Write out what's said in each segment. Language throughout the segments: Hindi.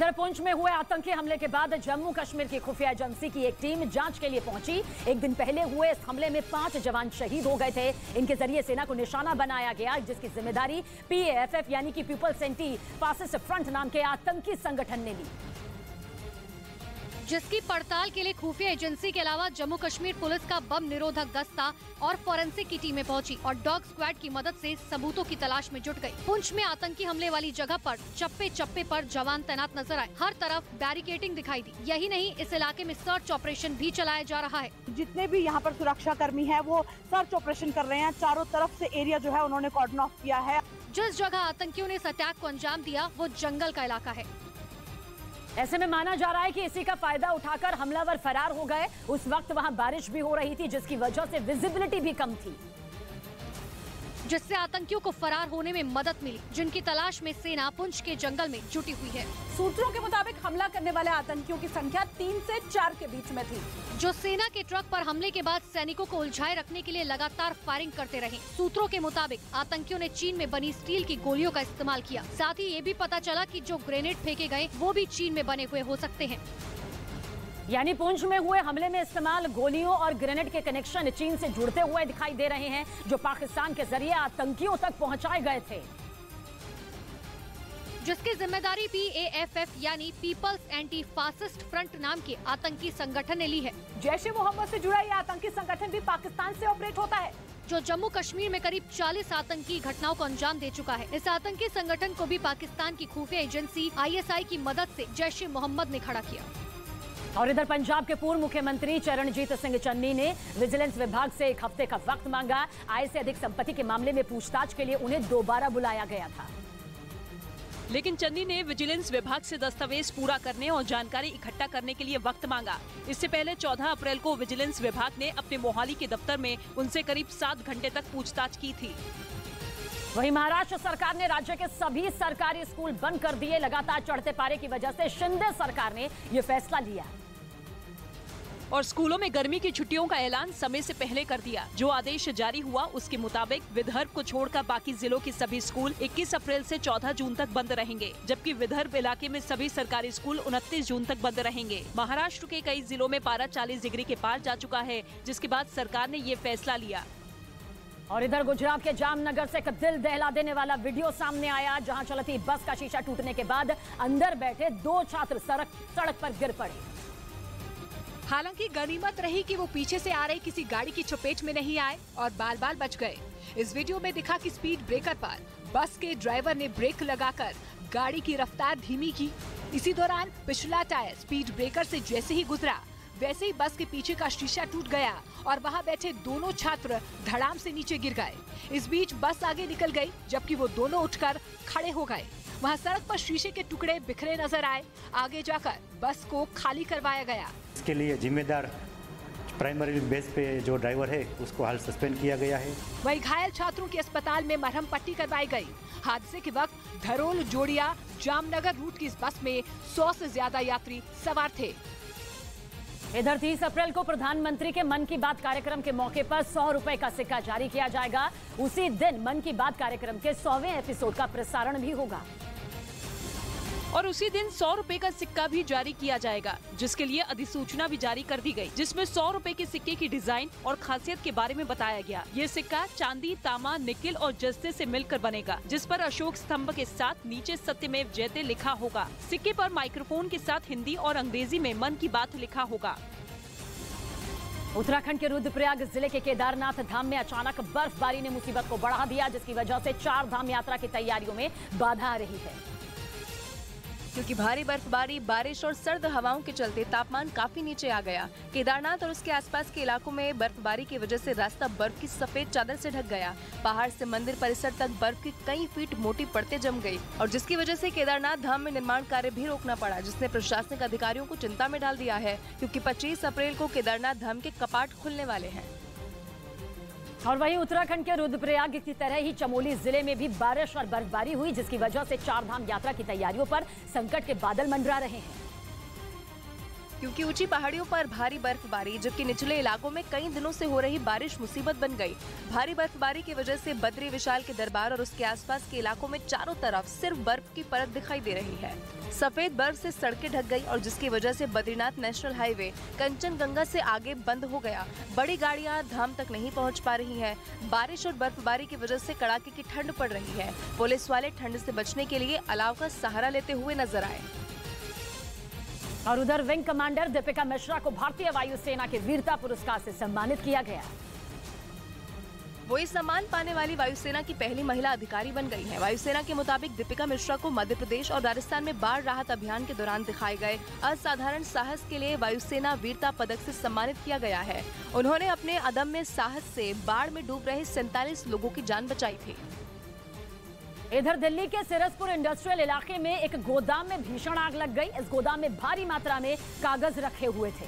इधर पुंछ में हुए आतंकी हमले के बाद जम्मू कश्मीर की खुफिया एजेंसी की एक टीम जांच के लिए पहुंची। एक दिन पहले हुए इस हमले में 5 जवान शहीद हो गए थे। इनके जरिए सेना को निशाना बनाया गया, जिसकी जिम्मेदारी PAFF यानी कि पीपल्स एंटी फासिस्ट फ्रंट नाम के आतंकी संगठन ने ली, जिसकी पड़ताल के लिए खुफिया एजेंसी के अलावा जम्मू कश्मीर पुलिस का बम निरोधक दस्ता और फोरेंसिक की टीमें पहुंची और डॉग स्क्वाड की मदद से सबूतों की तलाश में जुट गई। पुंछ में आतंकी हमले वाली जगह पर चप्पे चप्पे पर जवान तैनात नजर आए। हर तरफ बैरिकेडिंग दिखाई दी। यही नहीं, इस इलाके में सर्च ऑपरेशन भी चलाया जा रहा है। जितने भी यहाँ पर सुरक्षा कर्मी है वो सर्च ऑपरेशन कर रहे हैं। चारों तरफ से एरिया जो है उन्होंने कॉर्डन ऑफ किया है। जिस जगह आतंकियों ने इस अटैक को अंजाम दिया वो जंगल का इलाका है। ऐसे में माना जा रहा है कि इसी का फायदा उठाकर हमलावर फरार हो गए। उस वक्त वहां बारिश भी हो रही थी, जिसकी वजह से विजिबिलिटी भी कम थी, जिससे आतंकियों को फरार होने में मदद मिली, जिनकी तलाश में सेना पुंछ के जंगल में जुटी हुई है। सूत्रों के मुताबिक हमला करने वाले आतंकियों की संख्या 3 से 4 के बीच में थी, जो सेना के ट्रक पर हमले के बाद सैनिकों को उलझाए रखने के लिए लगातार फायरिंग करते रहे। सूत्रों के मुताबिक आतंकियों ने चीन में बनी स्टील की गोलियों का इस्तेमाल किया। साथ ही ये भी पता चला कि जो ग्रेनेड फेंके गए वो भी चीन में बने हुए हो सकते हैं। यानी पुंछ में हुए हमले में इस्तेमाल गोलियों और ग्रेनेड के कनेक्शन चीन से जुड़ते हुए दिखाई दे रहे हैं, जो पाकिस्तान के जरिए आतंकियों तक पहुंचाए गए थे, जिसकी जिम्मेदारी PAFF यानी पीपल्स एंटी फासिस्ट फ्रंट नाम के आतंकी संगठन ने ली है। जैश-ए-मोहम्मद से जुड़ा ये आतंकी संगठन भी पाकिस्तान से ऑपरेट होता है, जो जम्मू कश्मीर में करीब 40 आतंकी घटनाओं को अंजाम दे चुका है। इस आतंकी संगठन को भी पाकिस्तान की खुफिया एजेंसी ISI की मदद से जैश-ए-मोहम्मद ने खड़ा किया। और इधर पंजाब के पूर्व मुख्यमंत्री चरणजीत सिंह चन्नी ने विजिलेंस विभाग से 1 हफ्ते का वक्त मांगा। आय से अधिक संपत्ति के मामले में पूछताछ के लिए उन्हें दोबारा बुलाया गया था, लेकिन चन्नी ने विजिलेंस विभाग से दस्तावेज पूरा करने और जानकारी इकट्ठा करने के लिए वक्त मांगा। इससे पहले 14 अप्रैल को विजिलेंस विभाग ने अपने मोहाली के दफ्तर में उनसे करीब 7 घंटे तक पूछताछ की थी। वहीं महाराष्ट्र सरकार ने राज्य के सभी सरकारी स्कूल बंद कर दिए। लगातार चढ़ते पारे की वजह से शिंदे सरकार ने ये फैसला लिया और स्कूलों में गर्मी की छुट्टियों का ऐलान समय से पहले कर दिया। जो आदेश जारी हुआ उसके मुताबिक विदर्भ को छोड़कर बाकी जिलों के सभी स्कूल 21 अप्रैल से 14 जून तक बंद रहेंगे, जबकि विदर्भ इलाके में सभी सरकारी स्कूल 29 जून तक बंद रहेंगे। महाराष्ट्र के कई जिलों में पारा 40 डिग्री के पार जा चुका है, जिसके बाद सरकार ने ये फैसला लिया। और इधर गुजरात के जामनगर से एक दिल दहला देने वाला वीडियो सामने आया, जहां चलती बस का शीशा टूटने के बाद अंदर बैठे 2 छात्र सड़क पर गिर पड़े। हालांकि गनीमत रही कि वो पीछे से आ रही किसी गाड़ी की चपेट में नहीं आए और बाल बाल बच गए। इस वीडियो में दिखा कि स्पीड ब्रेकर पर बस के ड्राइवर ने ब्रेक लगाकर गाड़ी की रफ्तार धीमी की। इसी दौरान पिछला टायर स्पीड ब्रेकर से जैसे ही गुजरा, वैसे ही बस के पीछे का शीशा टूट गया और वहाँ बैठे दोनों छात्र धड़ाम से नीचे गिर गए। इस बीच बस आगे निकल गई, जबकि वो दोनों उठकर खड़े हो गए। वहाँ सड़क पर शीशे के टुकड़े बिखरे नजर आए। आगे जाकर बस को खाली करवाया गया। इसके लिए जिम्मेदार प्राइमरी बेस पे जो ड्राइवर है उसको हाल सस्पेंड किया गया है। वही घायल छात्रों की अस्पताल में मरहम पट्टी करवाई गई। हादसे के वक्त धरोल जोड़िया जामनगर रूट की इस बस में 100 से ज्यादा यात्री सवार थे। इधर 30 अप्रैल को प्रधानमंत्री के मन की बात कार्यक्रम के मौके पर 100 रुपए का सिक्का जारी किया जाएगा। उसी दिन मन की बात कार्यक्रम के 100वें एपिसोड का प्रसारण भी होगा और उसी दिन 100 रुपए का सिक्का भी जारी किया जाएगा, जिसके लिए अधिसूचना भी जारी कर दी गई, जिसमें 100 रुपए के सिक्के की डिजाइन और खासियत के बारे में बताया गया। ये सिक्का चांदी, तांबा, निकिल और जस्ते से मिलकर बनेगा, जिस पर अशोक स्तंभ के साथ नीचे सत्यमेव जयते लिखा होगा। सिक्के पर माइक्रोफोन के साथ हिंदी और अंग्रेजी में मन की बात लिखा होगा। उत्तराखंड के रुद्रप्रयाग जिले के केदारनाथ धाम में अचानक बर्फबारी ने मुसीबत को बढ़ा दिया, जिसकी वजह से 4 धाम यात्रा की तैयारियों में बाधा आ रही है, क्योंकि भारी बर्फबारी, बारिश और सर्द हवाओं के चलते तापमान काफी नीचे आ गया। केदारनाथ और उसके आसपास के इलाकों में बर्फबारी की वजह से रास्ता बर्फ की सफेद चादर से ढक गया। पहाड़ से मंदिर परिसर तक बर्फ की कई फीट मोटी परतें जम गई और जिसकी वजह से केदारनाथ धाम में निर्माण कार्य भी रोकना पड़ा, जिसने प्रशासनिक अधिकारियों को चिंता में डाल दिया है, क्योंकि 25 अप्रैल को केदारनाथ धाम के कपाट खुलने वाले हैं। और वहीं उत्तराखंड के रुद्रप्रयाग की तरह ही चमोली जिले में भी बारिश और बर्फबारी हुई, जिसकी वजह से 4 धाम यात्रा की तैयारियों पर संकट के बादल मंडरा रहे हैं। क्योंकि ऊंची पहाड़ियों पर भारी बर्फबारी जबकि निचले इलाकों में कई दिनों से हो रही बारिश मुसीबत बन गई। भारी बर्फबारी की वजह से बद्री विशाल के दरबार और उसके आसपास के इलाकों में चारों तरफ सिर्फ बर्फ की परत दिखाई दे रही है। सफेद बर्फ से सड़कें ढक गई और जिसकी वजह से बद्रीनाथ नेशनल हाईवे कंचनजंगा से आगे बंद हो गया। बड़ी गाड़ियां धाम तक नहीं पहुंच पा रही हैं। बारिश और बर्फबारी की वजह से कड़ाके की ठंड पड़ रही है। पुलिस वाले ठंड से बचने के लिए अलाव का सहारा लेते हुए नजर आए। और उधर विंग कमांडर दीपिका मिश्रा को भारतीय वायुसेना के वीरता पुरस्कार से सम्मानित किया गया। वो इस सम्मान पाने वाली वायुसेना की पहली महिला अधिकारी बन गई हैं। वायुसेना के मुताबिक दीपिका मिश्रा को मध्य प्रदेश और राजस्थान में बाढ़ राहत अभियान के दौरान दिखाए गए असाधारण साहस के लिए वायुसेना वीरता पदक से सम्मानित किया गया है। उन्होंने अपने अदम्य साहस से बाढ़ में डूब रहे 47 लोगों की जान बचाई थी। इधर दिल्ली के सिरसपुर इंडस्ट्रियल इलाके में एक गोदाम में भीषण आग लग गई। इस गोदाम में भारी मात्रा में कागज रखे हुए थे,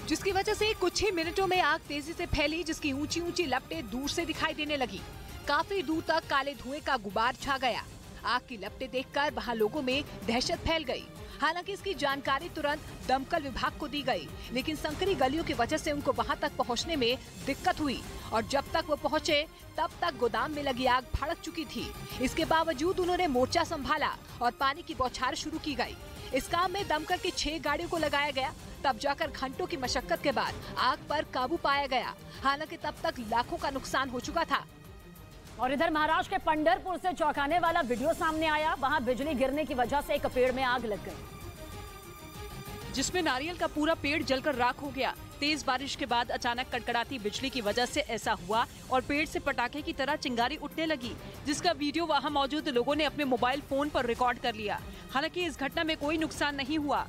जिसकी वजह से कुछ ही मिनटों में आग तेजी से फैली, जिसकी ऊंची ऊंची लपटें दूर से दिखाई देने लगी। काफी दूर तक काले धुएं का गुबार छा गया। आग की लपटें देखकर वहां लोगों में दहशत फैल गई। हालांकि इसकी जानकारी तुरंत दमकल विभाग को दी गई, लेकिन संकरी गलियों की वजह से उनको वहां तक पहुंचने में दिक्कत हुई और जब तक वो पहुंचे तब तक गोदाम में लगी आग भड़क चुकी थी। इसके बावजूद उन्होंने मोर्चा संभाला और पानी की बौछार शुरू की गई। इस काम में दमकल की 6 गाड़ियों को लगाया गया। तब जाकर घंटों की मशक्कत के बाद आग पर काबू पाया गया। हालांकि तब तक लाखों का नुकसान हो चुका था। और इधर महाराष्ट्र के पंढरपुर से चौंकाने वाला वीडियो सामने आया। वहां बिजली गिरने की वजह से एक पेड़ में आग लग गई, जिसमें नारियल का पूरा पेड़ जलकर राख हो गया। तेज बारिश के बाद अचानक कड़कड़ाती बिजली की वजह से ऐसा हुआ और पेड़ से पटाखे की तरह चिंगारी उठने लगी, जिसका वीडियो वहां मौजूद लोगों ने अपने मोबाइल फोन पर रिकॉर्ड कर लिया। हालांकि इस घटना में कोई नुकसान नहीं हुआ।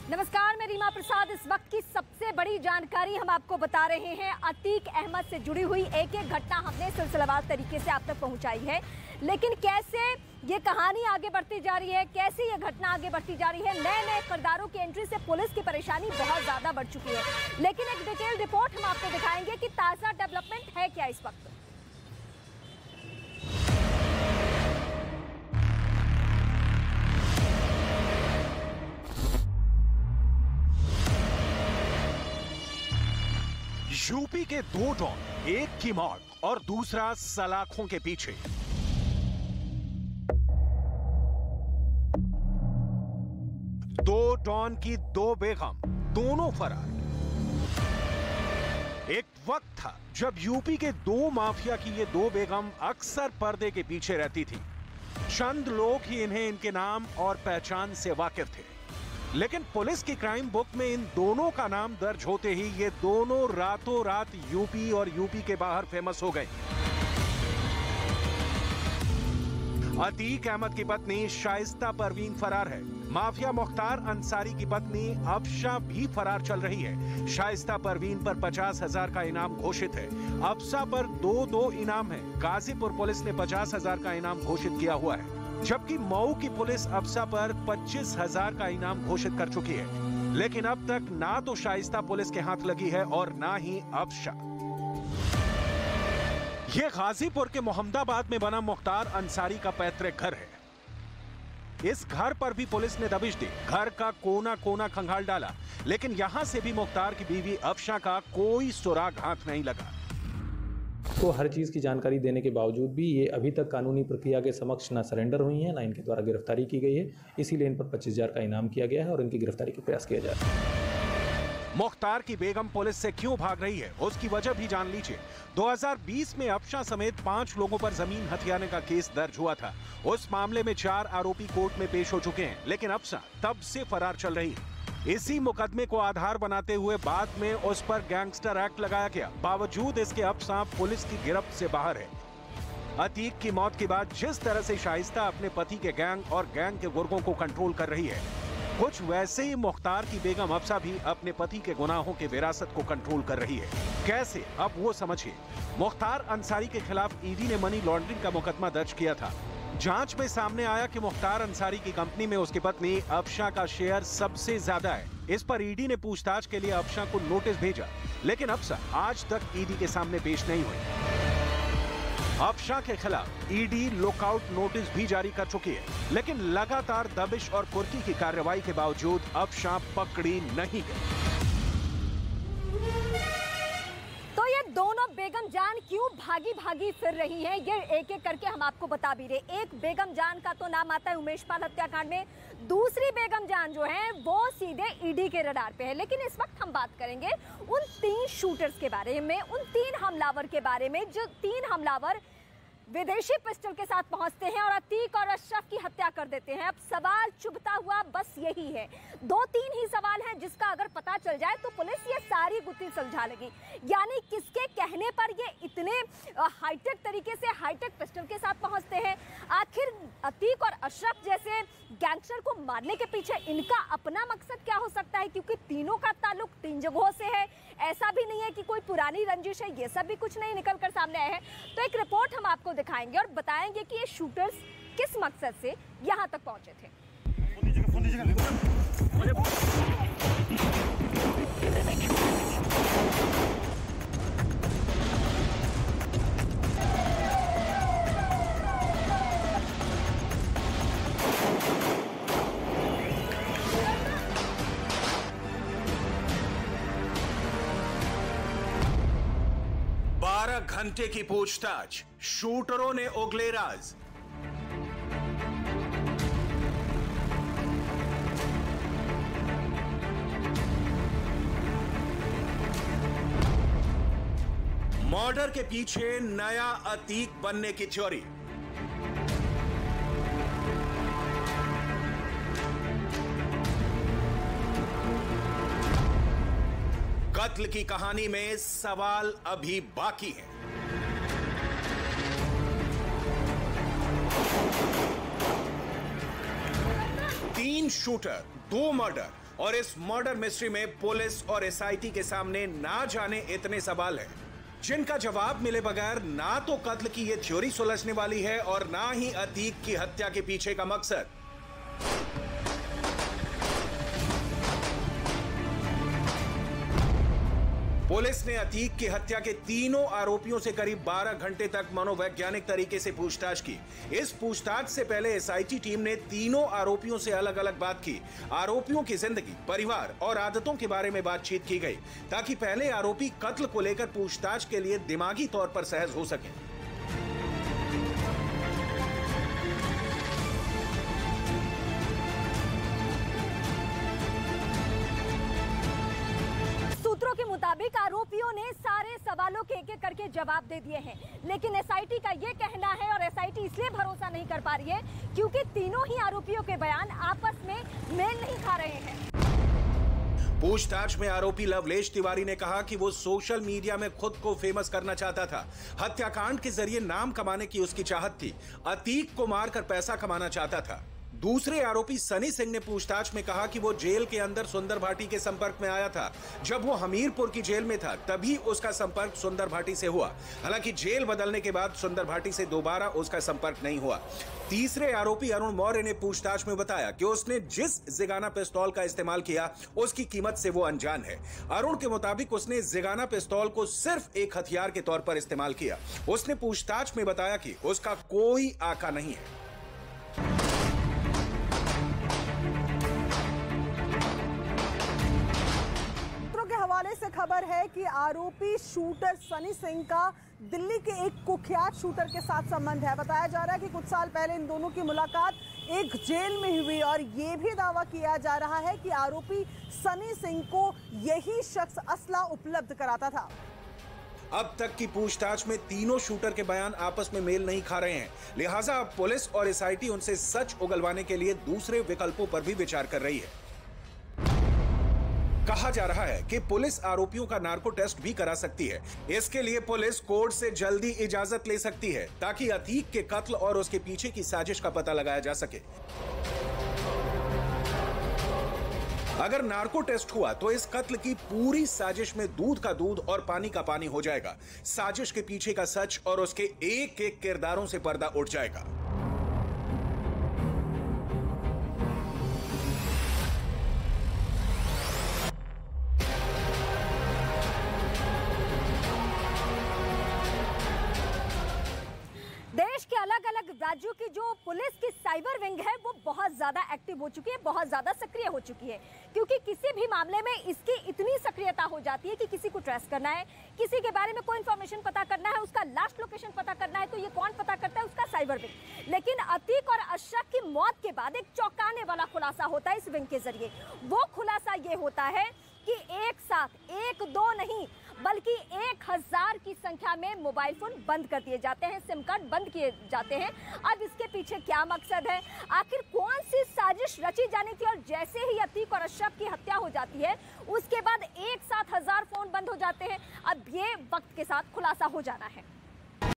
नमस्कार, मैं रीमा प्रसाद। इस वक्त की सबसे बड़ी जानकारी हम आपको बता रहे हैं। अतीक अहमद से जुड़ी हुई एक एक घटना हमने सिलसिलेवार तरीके से आप तक पहुंचाई है, लेकिन कैसे ये कहानी आगे बढ़ती जा रही है, कैसे ये घटना आगे बढ़ती जा रही है, नए नए किरदारों की एंट्री से पुलिस की परेशानी बहुत ज्यादा बढ़ चुकी है। लेकिन एक डिटेल रिपोर्ट हम आपको दिखाएंगे कि ताजा डेवलपमेंट है क्या इस वक्त। यूपी के 2 डॉन, एक की मौत और दूसरा सलाखों के पीछे। दो डॉन की 2 बेगम, दोनों फरार। एक वक्त था जब यूपी के 2 माफिया की ये 2 बेगम अक्सर पर्दे के पीछे रहती थी। चंद लोग ही इन्हें इनके नाम और पहचान से वाकिफ थे, लेकिन पुलिस की क्राइम बुक में इन दोनों का नाम दर्ज होते ही ये दोनों रातों रात यूपी और यूपी के बाहर फेमस हो गए। अतीक अहमद की पत्नी शाइस्ता परवीन फरार है। माफिया मुख्तार अंसारी की पत्नी अफशा भी फरार चल रही है। शाइस्ता परवीन पर 50,000 का इनाम घोषित है। अफशा पर 2 इनाम है। गाजीपुर पुलिस ने 50,000 का इनाम घोषित किया हुआ है, जबकि मऊ की पुलिस अफशा पर 25,000 का इनाम घोषित कर चुकी है। लेकिन अब तक ना तो शाइस्ता पुलिस के हाथ लगी है और ना ही अफशा। ये गाजीपुर के मोहम्मदाबाद में बना मुख्तार अंसारी का पैतृक घर है। इस घर पर भी पुलिस ने दबिश दी। घर का कोना कोना खंगाल डाला, लेकिन यहां से भी मुख्तार की बीवी अफशा का कोई सुराग हाथ नहीं लगा। को हर चीज़ की जानकारी देने के बावजूद भी ये अभी तक कानूनी प्रक्रिया के समक्ष ना सरेंडर हुई हैं, ना इनके द्वारा गिरफ्तारी की गई है। इसीलिए इन पर 25,000 का इनाम किया गया है और इनकी गिरफ्तारी का प्रयास किया जा रहा है। मुख्तार की बेगम पुलिस से क्यों भाग रही है, उसकी वजह भी जान लीजिए। 2020 में अफशा समेत 5 लोगों पर जमीन हथियाने का केस दर्ज हुआ था। उस मामले में 4 आरोपी कोर्ट में पेश हो चुके हैं, लेकिन अफशा तब से फरार चल रही है। इसी मुकदमे को आधार बनाते हुए बाद में उस पर गैंगस्टर एक्ट लगाया गया। बावजूद इसके अफशा पुलिस की गिरफ्त से बाहर है। अतीक की मौत के बाद जिस तरह से शाइस्ता अपने पति के गैंग और गैंग के गुर्गों को कंट्रोल कर रही है, कुछ वैसे ही मुख्तार की बेगम अफशा भी अपने पति के गुनाहों के विरासत को कंट्रोल कर रही है। कैसे, अब वो समझिए। मुख्तार अंसारी के खिलाफ ईडी ने मनी लॉन्ड्रिंग का मुकदमा दर्ज किया था। जांच में सामने आया कि मुख्तार अंसारी की कंपनी में उसकी पत्नी अफशा का शेयर सबसे ज्यादा है। इस पर ईडी ने पूछताछ के लिए अफशा को नोटिस भेजा, लेकिन अफशा आज तक ईडी के सामने पेश नहीं हुई। अफशां के खिलाफ ईडी लुकआउट नोटिस भी जारी कर चुकी है, लेकिन लगातार दबिश और कुर्की की कार्रवाई के बावजूद अफशां पकड़ी नहीं गई। तो ये दोनों बेगम जान क्यों भागी भागी फिर रही हैं, ये एक एक करके हम आपको बता भी रहे। एक बेगम जान का तो नाम आता है उमेश पाल हत्याकांड में, दूसरी बेगम जान जो है वो सीधे ईडी के रडार पे है। लेकिन इस वक्त हम बात करेंगे उन 3 शूटर्स के बारे में, उन 3 हमलावर के बारे में, जो 3 हमलावर विदेशी पिस्टल के साथ पहुंचते हैं और अतीक और अशरफ की हत्या कर देते हैं। अब सवाल चुभता हुआ बस यही है, 2-3 ही सवाल हैं जिसका अगर पता चल जाए तो पुलिस ये सारी गुत्थी सुलझा लेगी। यानी किसके कहने पर ये इतने हाईटेक तरीके से हाईटेक पिस्टल के साथ पहुंचते हैं? आखिर अतीक और अशरफ जैसे गैंगस्टर को मारने के पीछे इनका अपना मकसद क्या हो सकता है? क्योंकि तीनों का ताल्लुक 3 जगहों से है, ऐसा भी नहीं है कि कोई पुरानी रंजिश है, ये सब भी कुछ नहीं निकल कर सामने आया है। तो एक रिपोर्ट हम आपको दिखाएंगे और बताएंगे कि ये शूटर्स किस मकसद से यहां तक पहुंचे थे। 12 घंटे की पूछताछ, शूटरों ने उगले राज। मर्डर के पीछे नया अतीक बनने की थ्योरी। कत्ल की कहानी में सवाल अभी बाकी है। तीन शूटर, 2 मर्डर और इस मर्डर मिस्ट्री में पुलिस और एसआईटी के सामने ना जाने इतने सवाल हैं, जिनका जवाब मिले बगैर ना तो कत्ल की यह थ्योरी सुलझने वाली है और ना ही अतीक की हत्या के पीछे का मकसद। पुलिस ने अतीक की हत्या के तीनों आरोपियों से करीब 12 घंटे तक मनोवैज्ञानिक तरीके से पूछताछ की। इस पूछताछ से पहले एसआईटी टीम ने तीनों आरोपियों से अलग अलग बात की। आरोपियों की जिंदगी, परिवार और आदतों के बारे में बातचीत की गई, ताकि पहले आरोपी कत्ल को लेकर पूछताछ के लिए दिमागी तौर पर सहज हो सके। सूत्रों के मुताबिक आरोपियों ने सारे सवालों के एक एक करके जवाब दे दिए हैं, लेकिन एसआईटी का यह कहना है और एसआईटी इसलिए भरोसा नहीं कर पा रही है क्योंकि तीनों ही आरोपियों के बयान आपस में मेल नहीं खा रहे हैं। पूछताछ में आरोपी लवलेश तिवारी ने कहा कि वो सोशल मीडिया में खुद को फेमस करना चाहता था। हत्याकांड के जरिए नाम कमाने की उसकी चाहत थी। अतीक को मारकर पैसा कमाना चाहता था। दूसरे आरोपी सनी सिंह ने पूछताछ में कहा कि वो जेल के अंदर सुंदर भाटी के संपर्क में आया था। जब वो हमीरपुर की जेल में था तभी उसका संपर्क सुंदर भाटी से हुआ। हालांकि जेल बदलने के बाद सुंदर भाटी से दोबारा उसका संपर्क नहीं हुआ। तीसरे आरोपी अरुण मौर्य ने पूछताछ में बताया कि उसने जिस जिगाना पिस्तौल का इस्तेमाल किया उसकी कीमत से वो अनजान है। अरुण के मुताबिक उसने जिगाना पिस्तौल को सिर्फ एक हथियार के तौर पर इस्तेमाल किया। उसने पूछताछ में बताया कि उसका कोई आका नहीं है। हवाले से खबर है कि आरोपी शूटर सनी सिंह का दिल्ली के एक कुख्यात शूटर के साथ संबंध है। बताया जा रहा है कि कुछ साल पहले इन दोनों की मुलाकात एक जेल में हुई और ये भी दावा किया जा रहा है कि आरोपी सनी सिंह को यही शख्स असला उपलब्ध कराता था। अब तक की पूछताछ में तीनों शूटर के बयान आपस में मेल नहीं खा रहे हैं, लिहाजा अब पुलिस और एसआईटी उनसे सच उगलवाने के लिए दूसरे विकल्पों पर भी विचार कर रही है। कहा जा रहा है कि पुलिस आरोपियों का नार्को टेस्ट भी करा सकती है। इसके लिए पुलिस कोर्ट से जल्दी इजाजत ले सकती है ताकि अतीक के कत्ल और उसके पीछे की साजिश का पता लगाया जा सके। अगर नार्को टेस्ट हुआ तो इस कत्ल की पूरी साजिश में दूध का दूध और पानी का पानी हो जाएगा। साजिश के पीछे का सच और उसके एक एक किरदारों से पर्दा उठ जाएगा। देश के अलग अलग राज्यों की जो पुलिस की साइबर विंग है वो बहुत ज्यादा एक्टिव हो चुकी है, बहुत ज्यादा सक्रिय हो चुकी है, क्योंकि किसी भी मामले में इसकी इतनी सक्रियता हो जाती है कि किसी को ट्रेस करना है, किसी के बारे में कोई इंफॉर्मेशन पता करना है, उसका लास्ट लोकेशन पता करना है, तो ये कौन पता करता है? उसका साइबर विंग। लेकिन अतीक और अशरफ की मौत के बाद एक चौंकाने वाला खुलासा होता है इस विंग के जरिए। वो खुलासा ये होता है कि एक साथ 1-2 नहीं बल्कि 1000 की संख्या में मोबाइल फोन बंद कर दिए जाते हैं, सिम कार्ड बंद किए जाते हैं। अब इसके पीछे क्या मकसद है, आखिर कौन सी साजिश रची जानी थी? और जैसे ही अतीक और अशरफ की हत्या हो जाती है उसके बाद एक साथ 1000 फोन बंद हो जाते हैं। अब ये वक्त के साथ खुलासा हो जाना है।